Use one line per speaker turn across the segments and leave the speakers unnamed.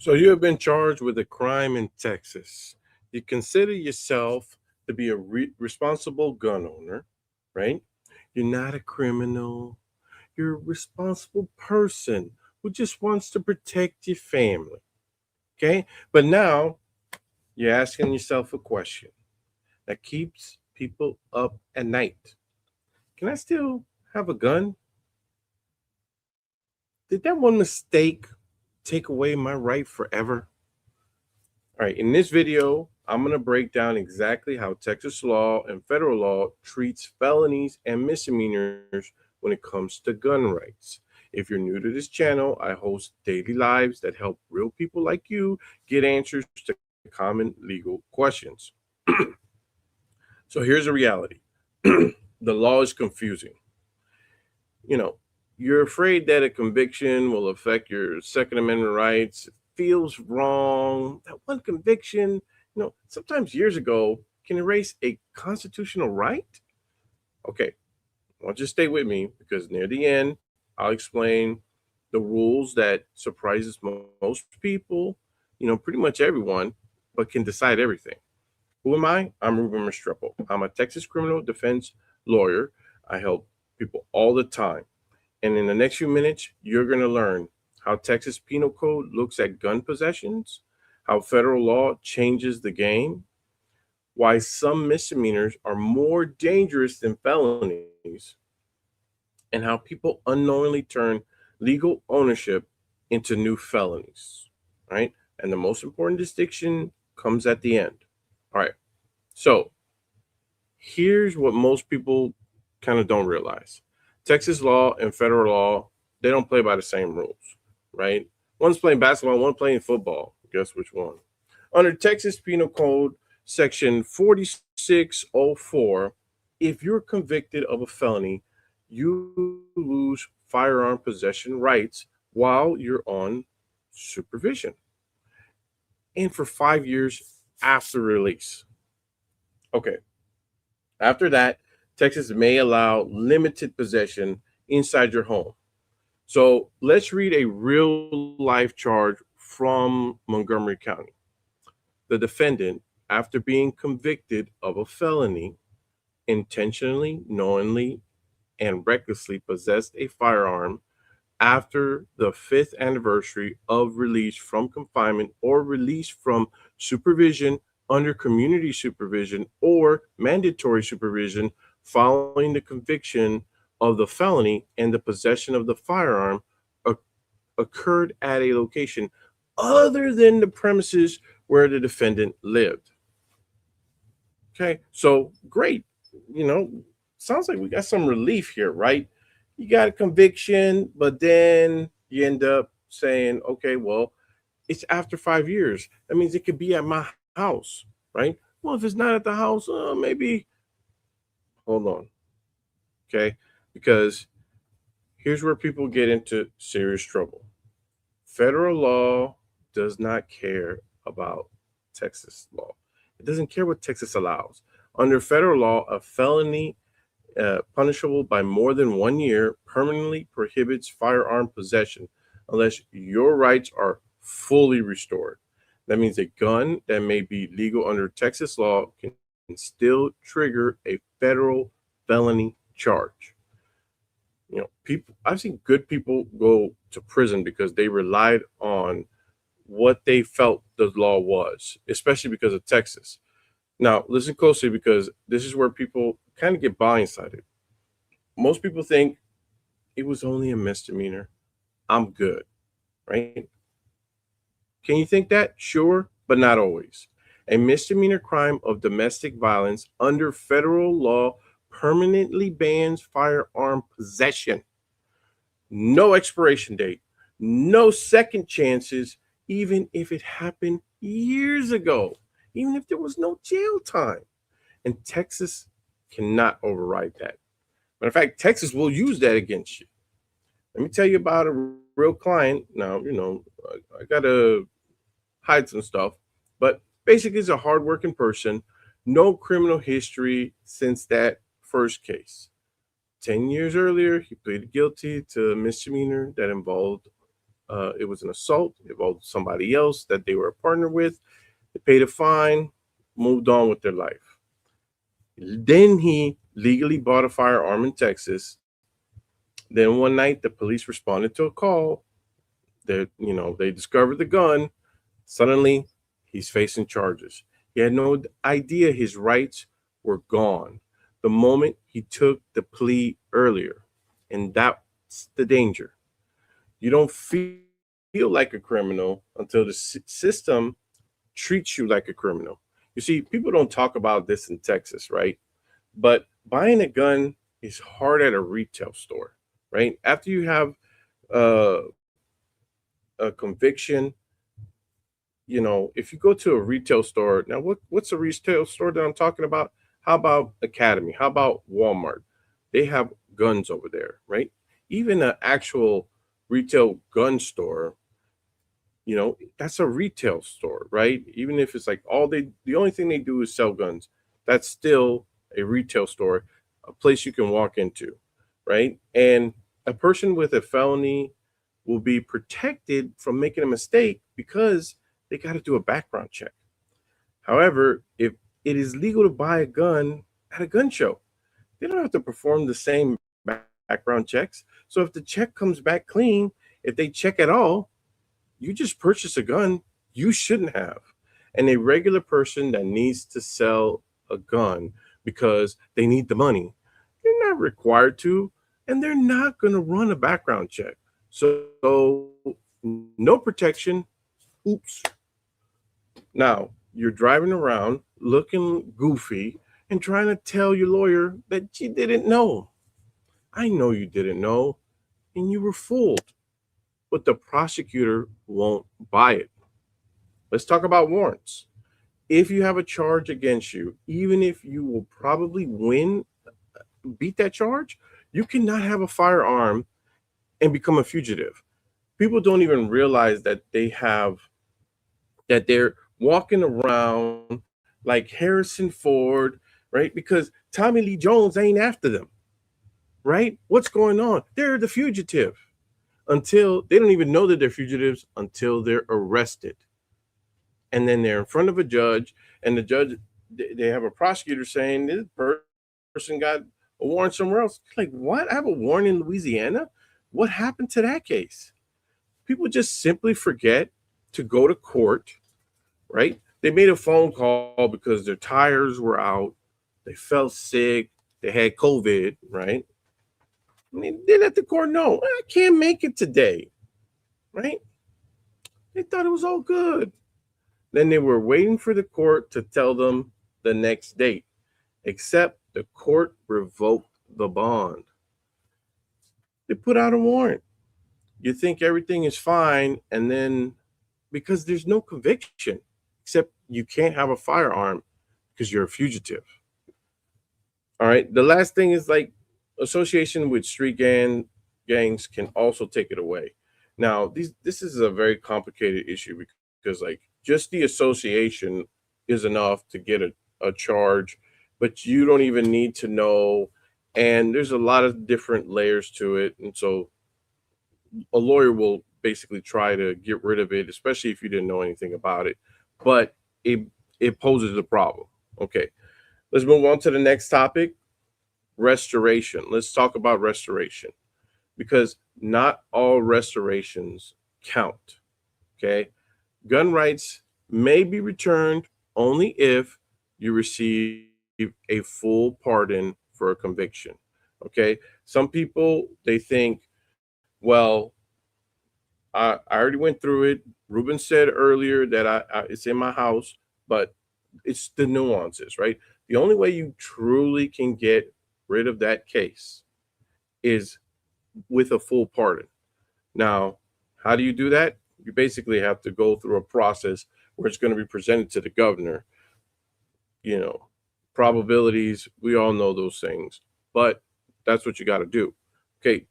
So you have been charged with a crime in Texas. You consider yourself to be a responsible gun owner, right? You're not a criminal. You're a responsible person who just wants to protect your family. Okay? But now you're asking yourself a question that keeps people up at night. Can I still have a gun? Did that one mistake take away my right forever? All right, in this video, I'm going to break down exactly how Texas law and federal law treats felonies and misdemeanors when it comes to gun rights. If you're new to this channel, I host daily lives that help real people like you get answers to common legal questions. So here's the reality. The law is confusing. You know, you're afraid that a conviction will affect your Second Amendment rights. It feels wrong. That one conviction, sometimes years ago, can erase a constitutional right. Okay, well, just stay with me because near the end, I'll explain the rules that surprises most people, pretty much everyone, but can decide everything. Who am I? I'm Ruben Restrepo. I'm a Texas criminal defense lawyer. I help people all the time. And in the next few minutes, you're going to learn how Texas Penal Code looks at gun possessions, how federal law changes the game, why some misdemeanors are more dangerous than felonies, and how people unknowingly turn legal ownership into new felonies, right? And the most important distinction comes at the end. All right. So here's what most people kind of don't realize. Texas law and federal law, they don't play by the same rules, right? One's playing basketball, one playing football. Guess which one? Under Texas Penal Code, Section 4604, if you're convicted of a felony, you lose firearm possession rights while you're on supervision and for 5 years after release. Okay. After that, Texas may allow limited possession inside your home. So let's read a real life charge from Montgomery County. The defendant, after being convicted of a felony, intentionally, knowingly, and recklessly possessed a firearm after the fifth anniversary of release from confinement or release from supervision under community supervision or mandatory supervision following the conviction of the felony and the possession of the firearm occurred at a location other than the premises where the defendant lived. Okay, so great. You know, sounds like we got some relief here, right? You got a conviction, but then you end up saying, okay, well, it's after 5 years. That means it could be at my house, right? Well, if it's not at the house, maybe hold on. Okay, because here's where people get into serious trouble. Federal law does not care about Texas law. It doesn't care what Texas allows. Under federal law, a felony punishable by more than 1 year permanently prohibits firearm possession unless your rights are fully restored. That means a gun that may be legal under Texas law can still trigger a federal felony charge. People, I've seen good people go to prison because they relied on what they felt the law was, especially because of Texas. Now, listen closely because this is where people kind of get blindsided. Most people think it was only a misdemeanor. I'm good, right? Can you think that? Sure, but not always. A misdemeanor crime of domestic violence under federal law permanently bans firearm possession. No expiration date, no second chances, even if it happened years ago, even if there was no jail time. And Texas cannot override that. Matter of fact, Texas will use that against you. Let me tell you about a real client. Now, I got to hide some stuff, but basically, he's a hardworking person, no criminal history since that first case. 10 years earlier, he pleaded guilty to a misdemeanor that involved it was an assault, it involved somebody else that they were a partner with. They paid a fine, moved on with their life. Then he legally bought a firearm in Texas. Then one night, the police responded to a call that, they discovered the gun. Suddenly, he's facing charges. He had no idea his rights were gone the moment he took the plea earlier. And that's the danger. You don't feel like a criminal until the system treats you like a criminal. You see, people don't talk about this in Texas, right? But buying a gun is hard at a retail store, right? After you have uh, a conviction, if you go to a retail store, now what's a retail store that I'm talking about? How about Academy? How about Walmart? They have guns over there, right? Even an actual retail gun store, that's a retail store, right? Even if it's like the only thing they do is sell guns, that's still a retail store, a place you can walk into, right? And a person with a felony will be protected from making a mistake because they got to do a background check. However, if it is legal to buy a gun at a gun show, they don't have to perform the same background checks. So if the check comes back clean, if they check at all, you just purchase a gun you shouldn't have. And a regular person that needs to sell a gun because they need the money, they're not required to, and they're not going to run a background check. So no protection. Oops. Now you're driving around looking goofy and trying to tell your lawyer that you didn't know. I know you didn't know, and you were fooled. But the prosecutor won't buy it. Let's talk about warrants. If you have a charge against you, even if you will probably beat that charge, you cannot have a firearm and become a fugitive. People don't even realize that they're walking around like Harrison Ford, right? Because Tommy Lee Jones ain't after them, right? What's going on? They're the fugitive. Until they don't even know that they're fugitives until they're arrested. And then they're in front of a judge, and the judge, they have a prosecutor saying this person got a warrant somewhere else. Like, what? I have a warrant in Louisiana? What happened to that case? People just simply forget to go to court, right? They made a phone call because their tires were out, they felt sick, they had COVID, right? I mean, they let the court know, I can't make it today, right? They thought it was all good. Then they were waiting for the court to tell them the next date, except the court revoked the bond. They put out a warrant. You think everything is fine, and then because there's no conviction, except you can't have a firearm because you're a fugitive. All right. The last thing is like association with street gangs can also take it away. Now, this is a very complicated issue because like just the association is enough to get a charge, but you don't even need to know. And there's a lot of different layers to it. And so a lawyer will basically try to get rid of it, especially if you didn't know anything about it. But it poses a problem. Okay. Let's move on to the next topic, restoration. Let's talk about restoration because not all restorations count. Okay. Gun rights may be returned only if you receive a full pardon for a conviction. Okay. Some people, they think, well, I already went through it. Ruben said earlier that it's in my house, but it's the nuances, right? The only way you truly can get rid of that case is with a full pardon. Now, how do you do that? You basically have to go through a process where it's going to be presented to the governor. You know, probabilities, we all know those things, but that's what you got to do. Okay.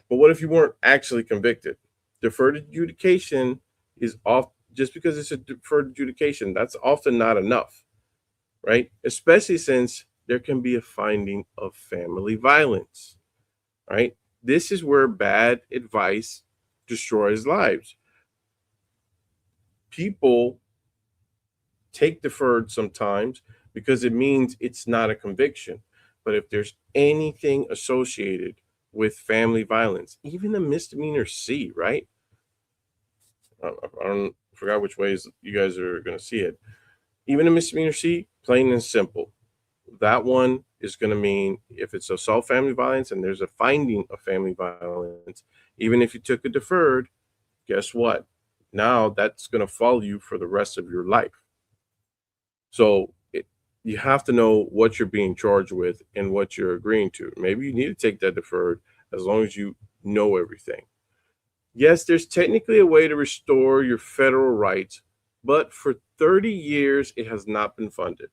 But what if you weren't actually convicted? Deferred adjudication is off just because it's a deferred adjudication. That's often not enough, right? Especially since there can be a finding of family violence, right? This is where bad advice destroys lives. People take deferred sometimes because it means it's not a conviction. But if there's anything associated with family violence, even a misdemeanor C, right? I forgot which ways you guys are going to see it. Even a misdemeanor C, plain and simple. That one is going to mean if it's assault family violence and there's a finding of family violence, even if you took a deferred, guess what? Now that's going to follow you for the rest of your life. So you have to know what you're being charged with and what you're agreeing to. Maybe you need to take that deferred as long as you know everything. Yes, there's technically a way to restore your federal rights, but for 30 years, it has not been funded.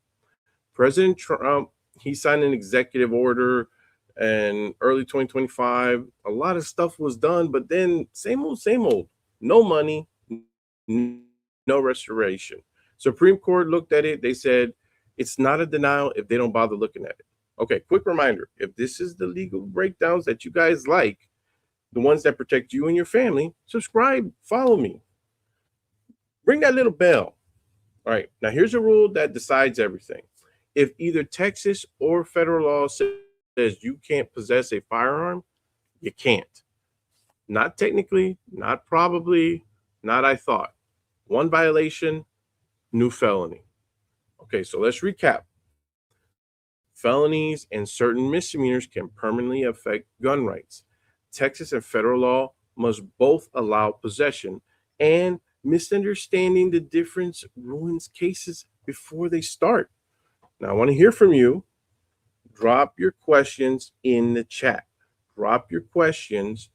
President Trump, he signed an executive order in early 2025. A lot of stuff was done, but then same old. No money, no restoration. Supreme Court looked at it. They said it's not a denial if they don't bother looking at it. Okay, quick reminder. If this is the legal breakdowns that you guys like, the ones that protect you and your family, subscribe, follow me. Ring that little bell. All right, now here's a rule that decides everything. If either Texas or federal law says you can't possess a firearm, you can't. Not technically, not probably, not I thought. One violation, new felony. Okay, so let's recap. Felonies and certain misdemeanors can permanently affect gun rights. Texas and federal law must both allow possession, and misunderstanding the difference ruins cases before they start. Now, I want to hear from you. Drop your questions in the chat. Drop your questions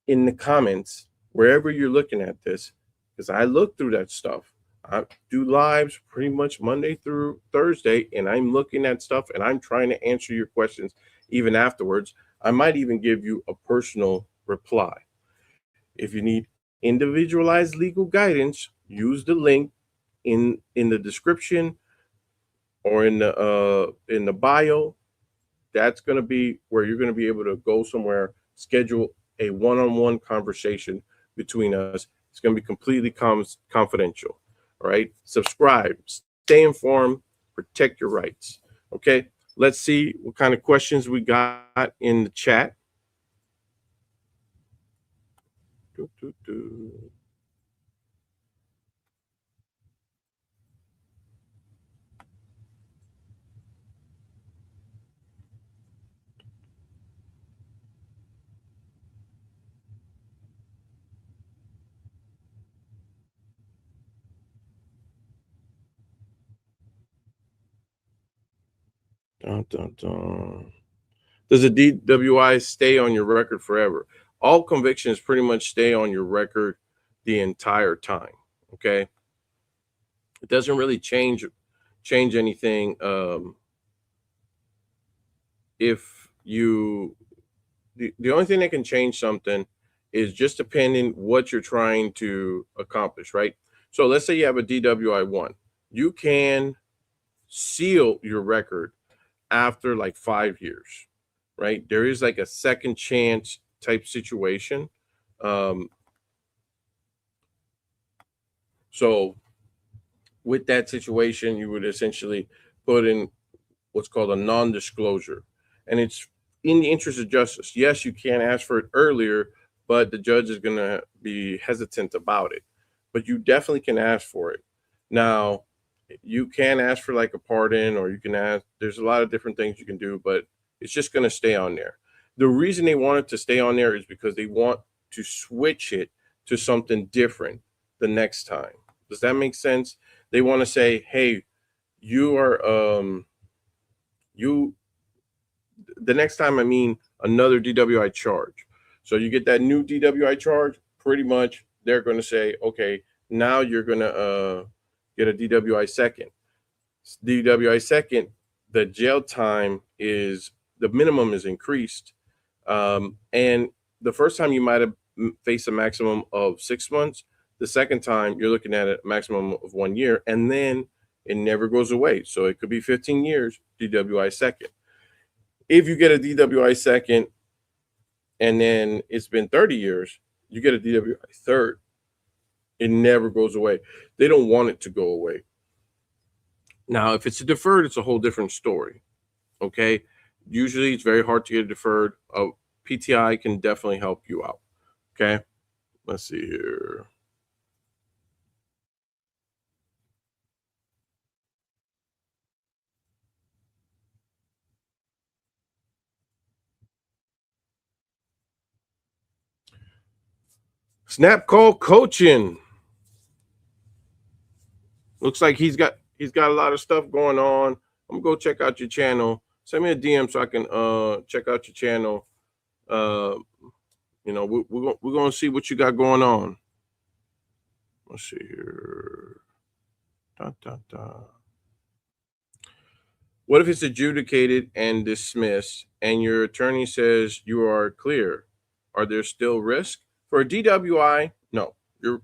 in the comments wherever you're looking at this, because I look through that stuff. I do lives pretty much Monday through Thursday, and I'm looking at stuff and I'm trying to answer your questions even afterwards. I might even give you a personal reply. If you need individualized legal guidance, use the link in the description or in the bio. That's going to be where you're going to be able to go somewhere, schedule a one-on-one conversation between us. It's going to be completely confidential. All right. Subscribe, stay informed, protect your rights. Okay. Let's see what kind of questions we got in the chat. Dun, dun, dun. Does a DWI stay on your record forever? All convictions pretty much stay on your record the entire time. Okay. It doesn't really change anything. If you the only thing that can change something is just depending what you're trying to accomplish, right? So let's say you have a DWI 1. You can seal your record after like 5 years, right? There is like a second chance type situation. So with that situation, you would essentially put in what's called a non-disclosure, and it's in the interest of justice. Yes, you can ask for it earlier, but the judge is going to be hesitant about it. But you definitely can ask for it. Now, you can ask for like a pardon, or you can ask, there's a lot of different things you can do, but it's just going to stay on there. The reason they want it to stay on there is because they want to switch it to something different the next time. Does that make sense? They want to say, hey, you are the next time, I mean another DWI charge. So you get that new DWI charge, pretty much they're going to say, okay, now you're going to get a DWI second. DWI second, the jail time is, the minimum is increased. And the first time you might have faced a maximum of 6 months. The second time you're looking at a maximum of 1 year, and then it never goes away. So it could be 15 years, DWI second. If you get a DWI second, and then it's been 30 years, you get a DWI third. It never goes away. They don't want it to go away. Now, if it's a deferred, it's a whole different story. Okay. Usually it's very hard to get a deferred. PTI can definitely help you out. Okay. Let's see here. Snap call coaching. Looks like he's got a lot of stuff going on. I'm gonna go check out your channel. Send me a DM so I can check out your channel. You know, we're gonna see what you got going on. Let's see here. Da, da, da. What if it's adjudicated and dismissed, and your attorney says you are clear? Are there still risks for a DWI? No, you're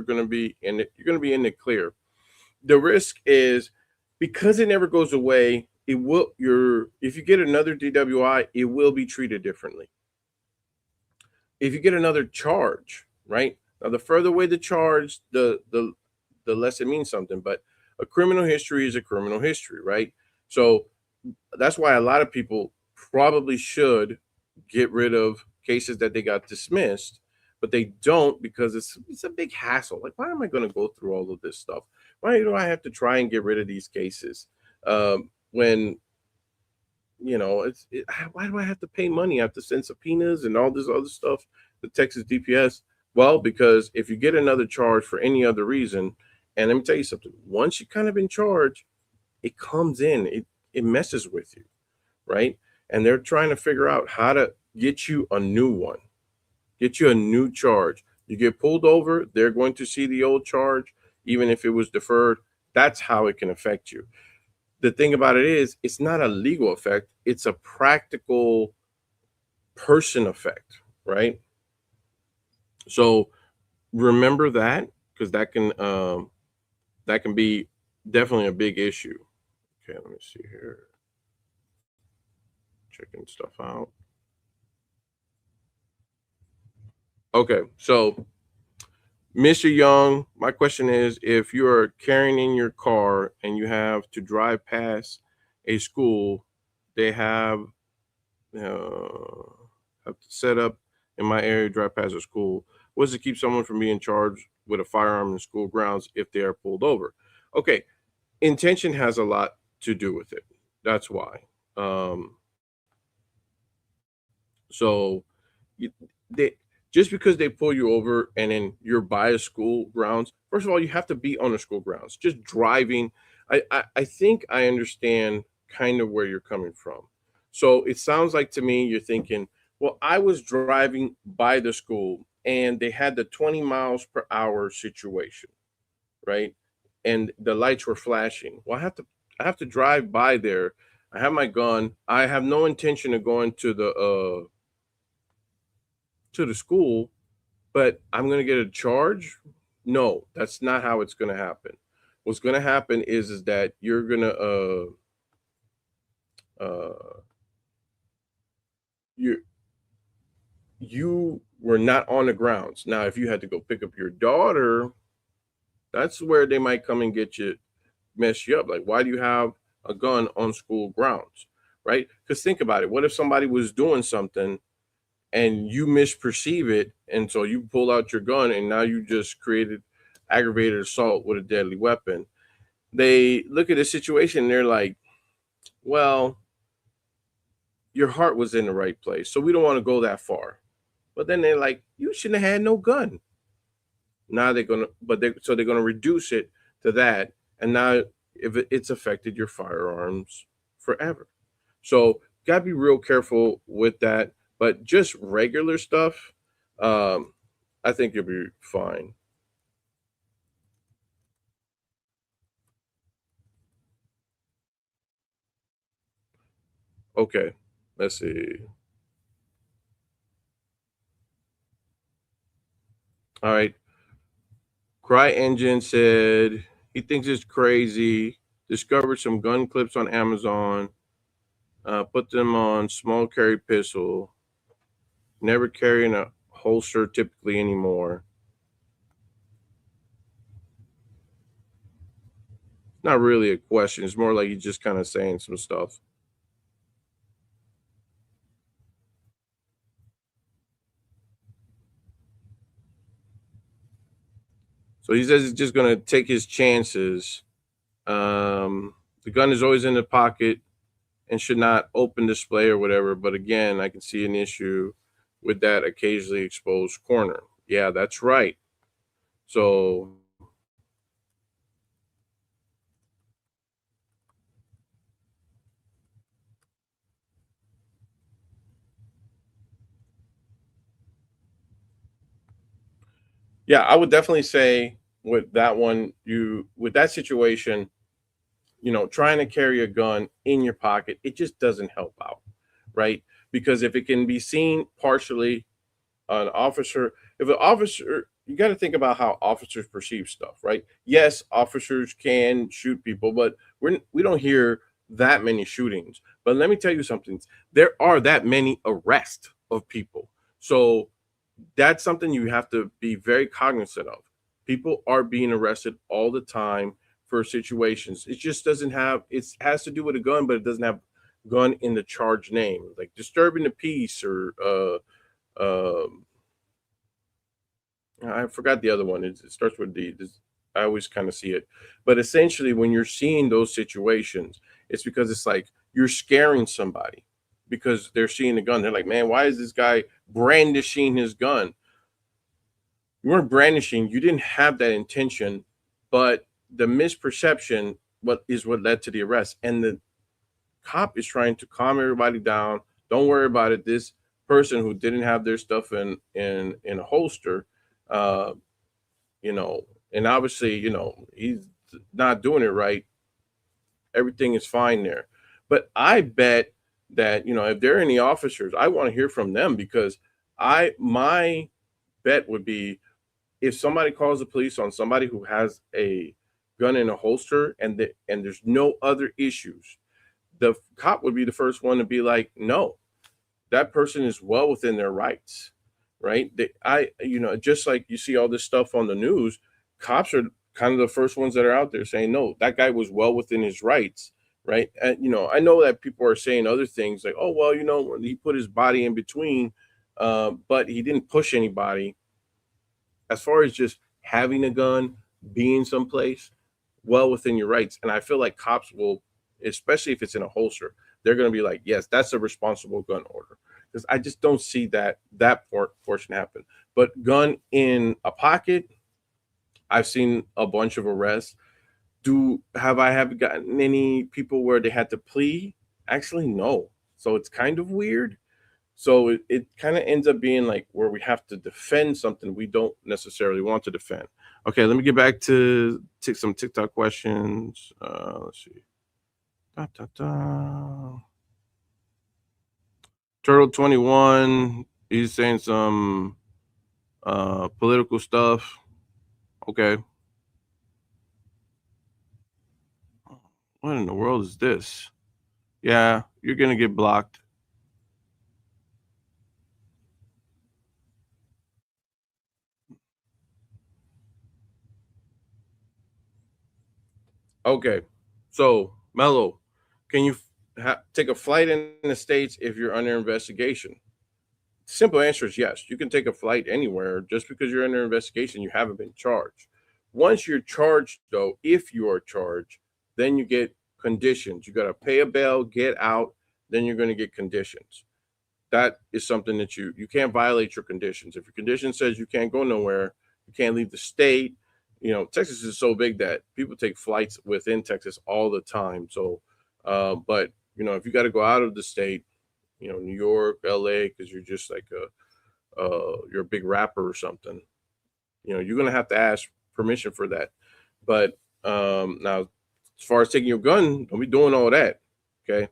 going to be in it. You're going to be in the clear. The risk is because it never goes away. It will. If you get another DWI, it will be treated differently. If you get another charge, right now, the further away the charge, the less it means something. But a criminal history is a criminal history, right? So that's why a lot of people probably should get rid of cases that they got dismissed, but they don't because it's a big hassle. Like, why am I going to go through all of this stuff? Why do I have to try and get rid of these cases when why do I have to pay money? I have to send subpoenas and all this other stuff. The Texas DPS. Well, because if you get another charge for any other reason, and let me tell you something, once you kind of in charge, it comes in, it messes with you, right? And they're trying to figure out how to get you a new one, get you a new charge. You get pulled over, they're going to see the old charge, even if it was deferred. That's how it can affect you. The thing about it is, it's not a legal effect, it's a practical person effect, right? So remember that, because that can be definitely a big issue. Okay, let me see here. Checking stuff out. Okay, so Mr. Young, my question is, if you are carrying in your car and you have to drive past a school, they have to set up in my area, drive past a school. What does it keep someone from being charged with a firearm in school grounds if they are pulled over? Okay, intention has a lot to do with it. That's why. So you, they just because they pull you over and then you're by a school grounds, first of all, you have to be on the school grounds. Just driving, I think I understand kind of where you're coming from. So it sounds like to me you're thinking, well, I was driving by the school and they had the 20 miles per hour situation, right? And the lights were flashing. Well, I have to drive by there. I have my gun. I have no intention of going to the school, but I'm going to get a charge. No, that's not how it's going to happen. What's going to happen is that you're going to you were not on the grounds. Now, if you had to go pick up your daughter, that's where they might come and get you, mess you up. Like, why do you have a gun on school grounds, right? Because think about it. What if somebody was doing something and you misperceive it, and so you pull out your gun and now you just created aggravated assault with a deadly weapon? They look at the situation and they're like, well, your heart was in the right place, so we don't want to go that far. But then they're like, you shouldn't have had no gun. Now they're gonna reduce it to that, and now if it's affected your firearms forever. So gotta be real careful with that. But just regular stuff, I think you'll be fine. Okay, let's see. All right, Cry Engine said he thinks it's crazy. Discovered some gun clips on Amazon. Put them on small carry pistol. Never carrying a holster typically anymore. Not really a question. It's more like he's just kind of saying some stuff. So he says he's just going to take his chances. The gun is always in the pocket and should not open display or whatever. But again, I can see an issue with that occasionally exposed corner. Yeah, that's right. So yeah, I would definitely say with that one, you with that situation, trying to carry a gun in your pocket, it just doesn't help out, right? Because if it can be seen partially, an officer, if an officer, you got to think about how officers perceive stuff, right? Yes, officers can shoot people, but we don't hear that many shootings. But let me tell you something: there are that many arrests of people, so that's something you have to be very cognizant of. People are being arrested all the time for situations. It just doesn't have, it has to do with a gun, but it doesn't have gun in the charge name, like disturbing the peace or I forgot the other one. It starts with D. I always kind of see it. But essentially, when you're seeing those situations, it's because it's like you're scaring somebody because they're seeing the gun. They're like, man, why is this guy brandishing his gun? You weren't brandishing, you didn't have that intention, but the misperception what led to the arrest. And the cop is trying to calm everybody down. Don't worry about it. This person who didn't have their stuff in a holster, uh, and obviously, he's not doing it right. Everything is fine there. But I bet that, if there are any officers, I want to hear from them because my bet would be if somebody calls the police on somebody who has a gun in a holster and there's no other issues, the cop would be the first one to be like, no, that person is well within their rights, right? Just like you see all this stuff on the news, cops are kind of the first ones that are out there saying, no, that guy was well within his rights, right? And I know that people are saying other things like, oh well, he put his body in between, but he didn't push anybody. As far as just having a gun, being someplace, well within your rights. And I feel like cops will, especially if it's in a holster, they're going to be like, yes, that's a responsible gun order. Because I just don't see portion happen. But gun in a pocket, I've seen a bunch of arrests. Have gotten any people where they had to plea? Actually, no. So it's kind of weird. So it kind of ends up being like where we have to defend something we don't necessarily want to defend. Okay, let me get back to some TikTok questions. Let's see. Da, da, da. Turtle 21. He's saying some political stuff. Okay. What in the world is this? Yeah, you're gonna get blocked. Okay. So, Mello, can you take a flight in the States if you're under investigation? Simple answer is yes. You can take a flight anywhere. Just because you're under investigation, you haven't been charged. Once you're charged, though, if you are charged, then you get conditions. You got to pay a bail, get out, then you're going to get conditions. That is something that you can't violate your conditions. If your condition says you can't go nowhere, you can't leave the state. Texas is so big that people take flights within Texas all the time. So, but if you got to go out of the state, New York, LA, because you're just like you're a big rapper or something. You're gonna have to ask permission for that. But now, as far as taking your gun, don't be doing all that. Okay.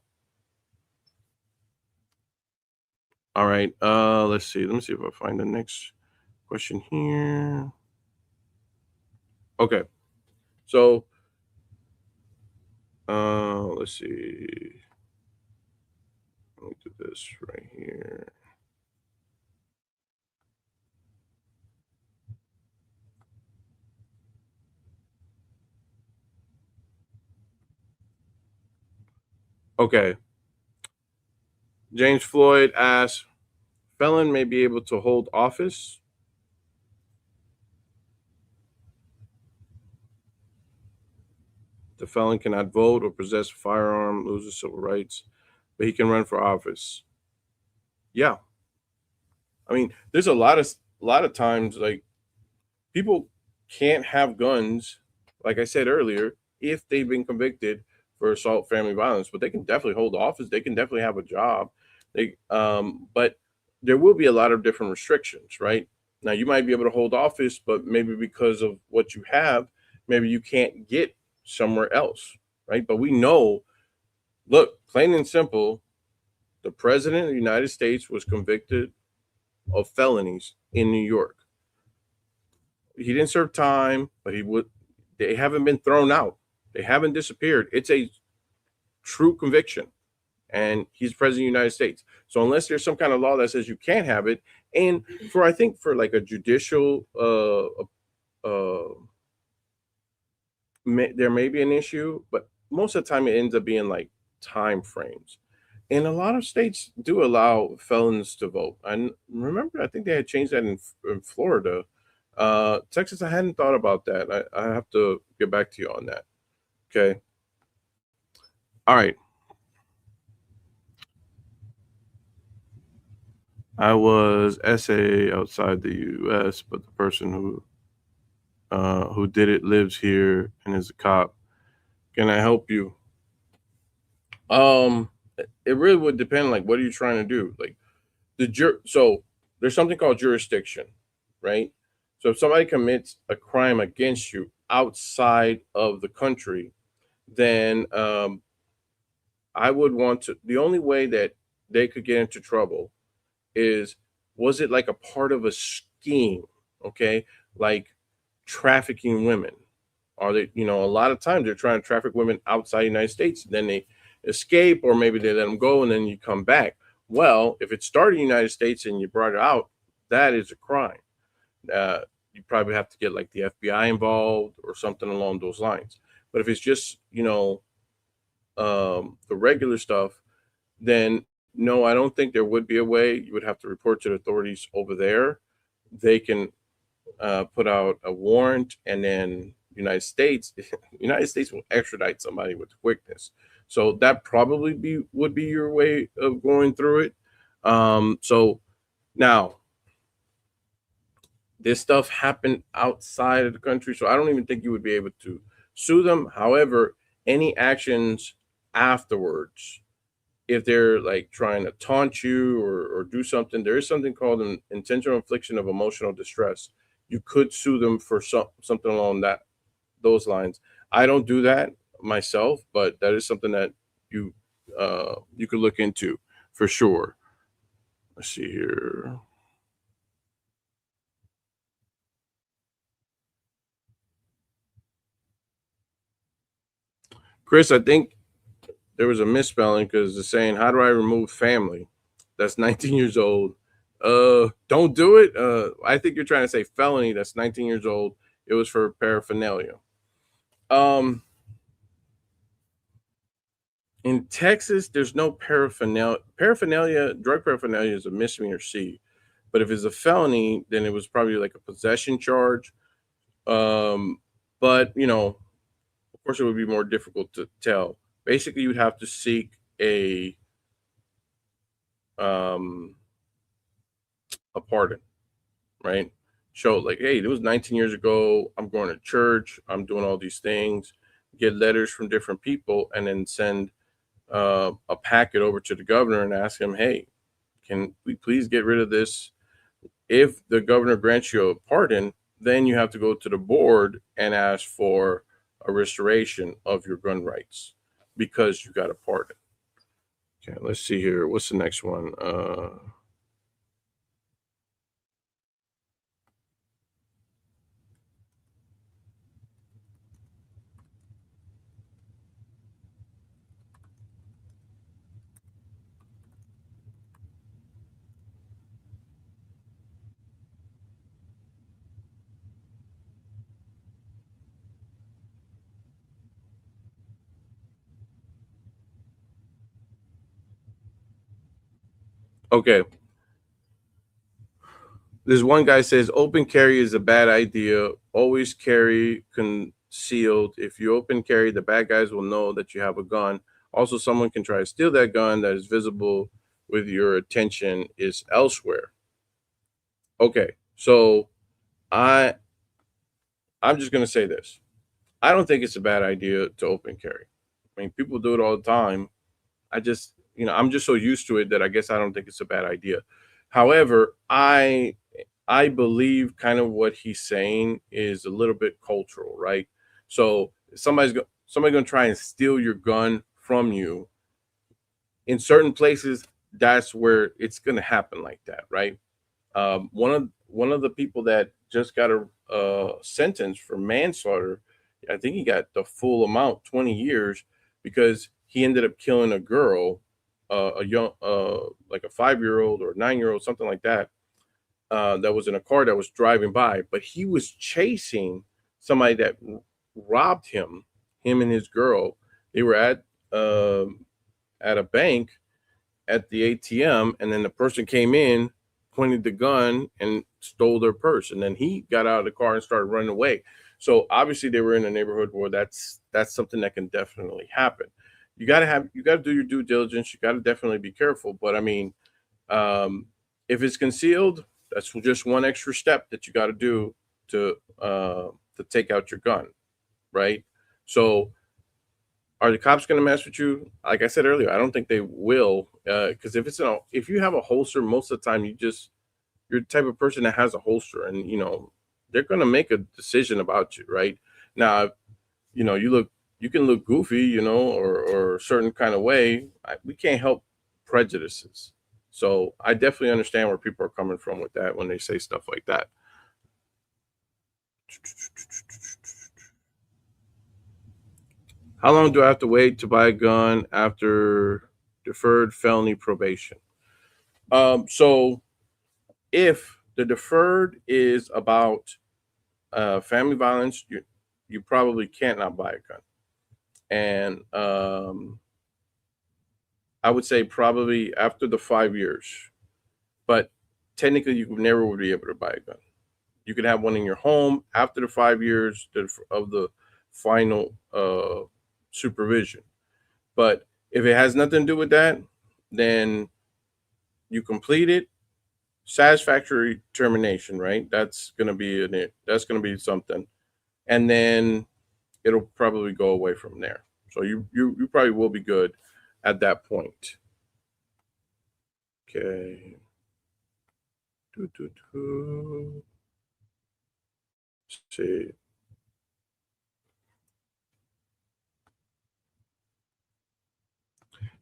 All right. Let's see. Let me see if I find the next question here. Okay. So, let's see. Let me do this right here. Okay. James Floyd asks, felon may be able to hold office. The felon cannot vote or possess a firearm, loses civil rights, but he can run for office. Yeah. I mean, there's a lot of times like people can't have guns, like I said earlier, if they've been convicted for assault, family violence, but they can definitely hold office. They can definitely have a job. But there will be a lot of different restrictions, right? Now you might be able to hold office, but maybe because of what you have, maybe you can't get somewhere else, right? But we know, look, plain and simple, the president of the United States was convicted of felonies in New York. He didn't serve time, but he would. They haven't been thrown out. They haven't disappeared. It's a true conviction, and he's president of the United States. So unless there's some kind of law that says you can't have it, and for I think for like a judicial, there may be an issue, but most of the time it ends up being like time frames. And a lot of states do allow felons to vote. I remember, I think they had changed that in Florida. Texas, I hadn't thought about that. I have to get back to you on that. Okay. All right. I was SA outside the U.S., but the person who did it lives here and is a cop. Can I help you? Um, it really would depend. Like, what are you trying to do? Like so there's something called jurisdiction, right? So if somebody commits a crime against you outside of the country, then I would want to. The only way that they could get into trouble is, was it like a part of a scheme? Okay, like trafficking women. Are they? A lot of times they're trying to traffic women outside the United States. Then they escape, or maybe they let them go, and then you come back. Well, if it started in the United States and you brought it out, that is a crime. Uh, you probably have to get like the FBI involved or something along those lines. But if it's just the regular stuff, then no, I don't think there would be a way. You would have to report to the authorities over there. They can put out a warrant, and then United States will extradite somebody with quickness. So that probably would be your way of going through it. So now this stuff happened outside of the country, so I don't even think you would be able to sue them. However, any actions afterwards, if they're like trying to taunt you or do something, there is something called an intentional infliction of emotional distress. You could sue them for something along those lines. I don't do that myself, but that is something that you could look into for sure. Let's see here. Chris, I think there was a misspelling because it's saying, how do I remove family? That's 19 years old. Don't do it. I think you're trying to say felony. That's 19 years old. It was for paraphernalia. Um, in Texas, there's no paraphernalia. Drug paraphernalia is a misdemeanor C. But if it's a felony, then it was probably like a possession charge. Um, but of course, it would be more difficult to tell. Basically, you'd have to seek um, a pardon, right? Show like, hey, it was 19 years ago. I'm going to church. I'm doing all these things. Get letters from different people, and then send a packet over to the governor and ask him, hey, can we please get rid of this? If the governor grants you a pardon, then you have to go to the board and ask for a restoration of your gun rights because you got a pardon. Okay, let's see here. What's the next one? Okay. This one guy says open carry is a bad idea. Always carry concealed. If you open carry, the bad guys will know that you have a gun. Also, someone can try to steal that gun that is visible with your attention is elsewhere. Okay, so I I'm just gonna say this. I don't think it's a bad idea to open carry. I mean, people do it all the time. I just, I'm just so used to it that I guess I don't think it's a bad idea. However, I believe kind of what he's saying is a little bit cultural, right? So somebody's going to try and steal your gun from you in certain places. That's where it's going to happen like that, right? One of the people that just got a sentence for manslaughter, I think he got the full amount, 20 years, because he ended up killing a girl, a young, like a 5-year-old or 9-year-old, something like that, that was in a car that was driving by. But he was chasing somebody that robbed him and his girl. They were at a bank at the ATM, and then the person came in, pointed the gun, and stole their purse. And then he got out of the car and started running away. So obviously they were in a neighborhood where that's something that can definitely happen. You got to do your due diligence. You got to definitely be careful. But I mean, um, if it's concealed, that's just one extra step that you got to do to take out your gun, right? So are the cops going to mess with you? Like I said earlier, I don't think they will, because if you have a holster, most of the time you're the type of person that has a holster, and they're going to make a decision about you, right? Now, you can look goofy, or a certain kind of way. We can't help prejudices, so I definitely understand where people are coming from with that when they say stuff like that. How long do I have to wait to buy a gun after deferred felony probation? So if the deferred is about family violence, you probably can't not buy a gun. And I would say probably after the 5 years, but technically you never would be able to buy a gun. You could have one in your home after the 5 years of the final supervision. But if it has nothing to do with that, then you complete it. Satisfactory termination, right? That's gonna be something, and then it'll probably go away from there. So you probably will be good at that point. Okay. Doo, doo, doo. Let's see.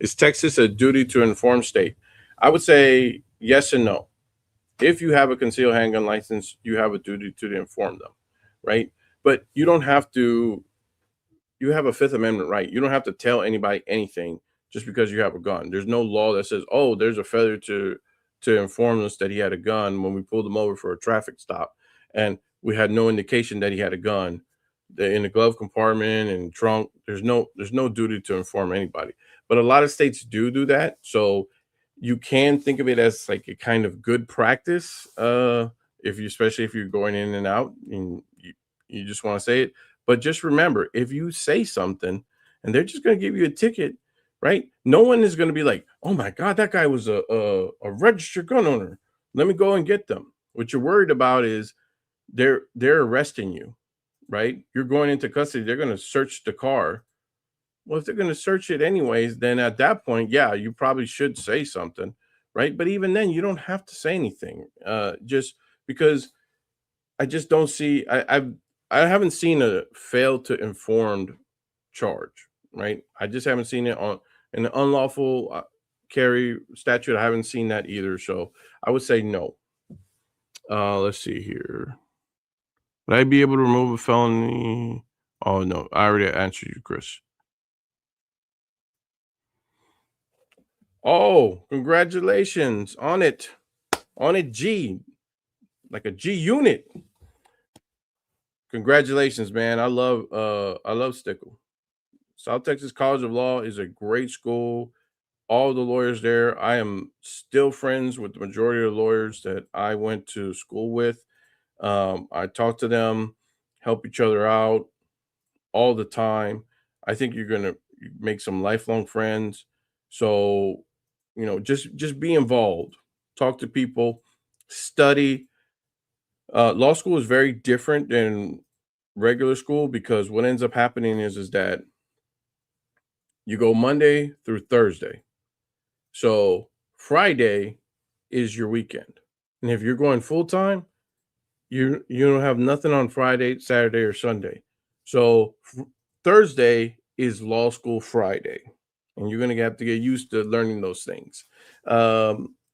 Is Texas a duty to inform state? I would say yes and no. If you have a concealed handgun license, you have a duty to inform them, right? But you don't have to. You have a Fifth Amendment right. You don't have to tell anybody anything just because you have a gun. There's no law that says, "Oh, there's a failure to inform us that he had a gun when we pulled him over for a traffic stop, and we had no indication that he had a gun." In the glove compartment and trunk, there's no duty to inform anybody. But a lot of states do that, so you can think of it as like a kind of good practice, if you especially if you're going in and out and you just want to say it. But just remember, if you say something and they're just going to give you a ticket, right? No one is going to be like, "Oh my God, that guy was a registered gun owner. Let me go and get them." What you're worried about is they're arresting you, right? You're going into custody. They're going to search the car. Well, if they're going to search it anyways, then at that point, yeah, you probably should say something, right? But even then, you don't have to say anything, just because I just don't see. I haven't seen a fail to informed charge, right? I just haven't seen it on an unlawful carry statute. I haven't seen that either. So I would say no. Let's see here. Would I be able to remove a felony? Oh no, I already answered you, Chris. Oh, congratulations on it. On it, G. Like a G unit. Congratulations, man. I love Stickle. South Texas College of Law is a great school. all the lawyers there. I am still friends with the majority of the lawyers that I went to school with. I talk to them, help each other out all the time. I think you're gonna make some lifelong friends. So, just be involved, talk to people, study. Law school is very different than regular school because what ends up happening is that you go Monday through Thursday. So Friday is your weekend. And if you're going full time, you don't have nothing on Friday, Saturday, or Sunday. So Thursday is law school Friday, and you're gonna have to get used to learning those things.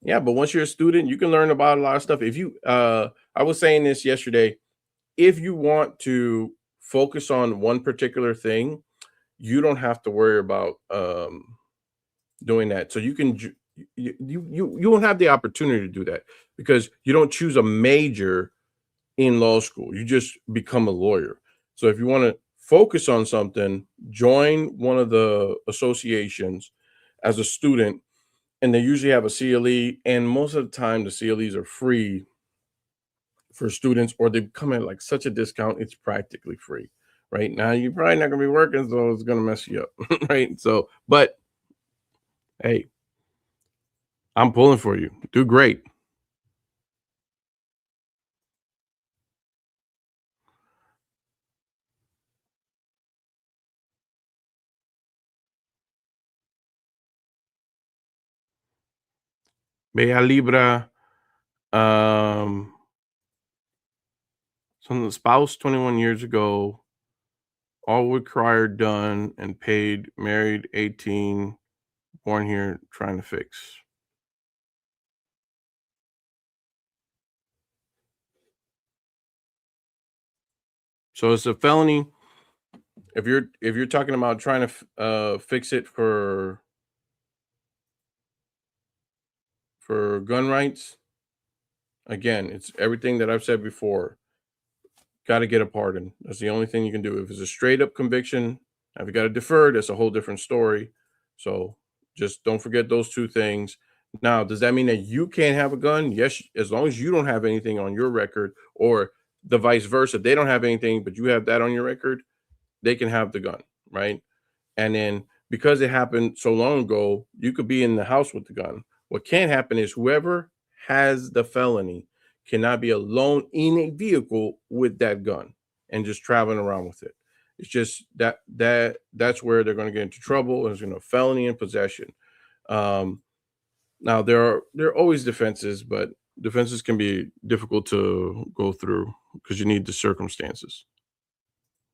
Yeah, but once you're a student, you can learn about a lot of stuff. If you, I was saying this yesterday, if you want to focus on one particular thing, you don't have to worry about doing that. So you can you won't have the opportunity to do that because you don't choose a major in law school. You just become a lawyer. So if you want to focus on something, join one of the associations as a student, and they usually have a CLE, and most of the time the CLEs are free for students, or they come at like such a discount, it's practically free. Right now, you're probably not gonna be working, so it's gonna mess you up, right? So, but hey, I'm pulling for you. Do great. Bella Libra, um, some the spouse 21 years ago, all required done and paid, married 18, born here, trying to fix. So it's a felony if you're talking about trying to fix it for gun rights. Again, it's everything that I've said before. Got to get a pardon. That's the only thing you can do. If it's a straight up conviction, if you got to defer, that's a whole different story. So just don't forget those two things. Now, does that mean that you can't have a gun? Yes, as long as you don't have anything on your record, or the vice versa. They don't have anything, but you have that on your record, they can have the gun, right? And then because it happened so long ago, you could be in the house with the gun. What can happen is whoever has the felony cannot be alone in a vehicle with that gun and just traveling around with it. It's just that's where they're going to get into trouble. There's going to felony in possession. Um, Now there are always defenses, but defenses can be difficult to go through because you need the circumstances.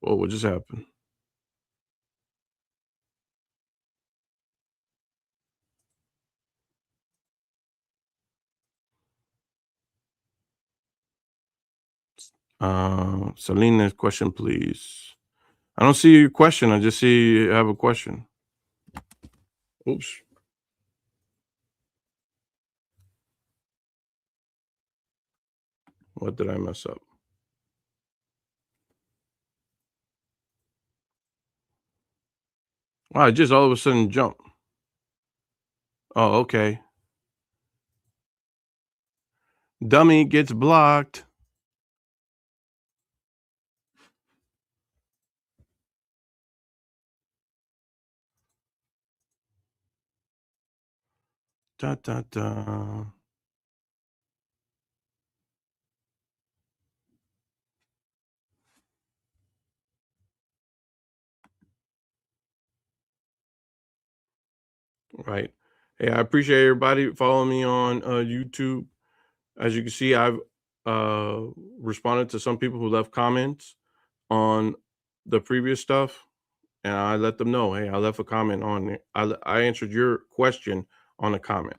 Well, what just happened? Selena, question, please. I don't see your question. I just see you have a question. Oops. What did I mess up? Wow, I just all of a sudden jump. Oh, okay. Dummy gets blocked. Da da da. Right. Hey, I appreciate everybody following me on YouTube. As you can see, I've uh responded to some people who left comments on the previous stuff, and I let them know, hey, I left a comment on it. I answered your question on a comment.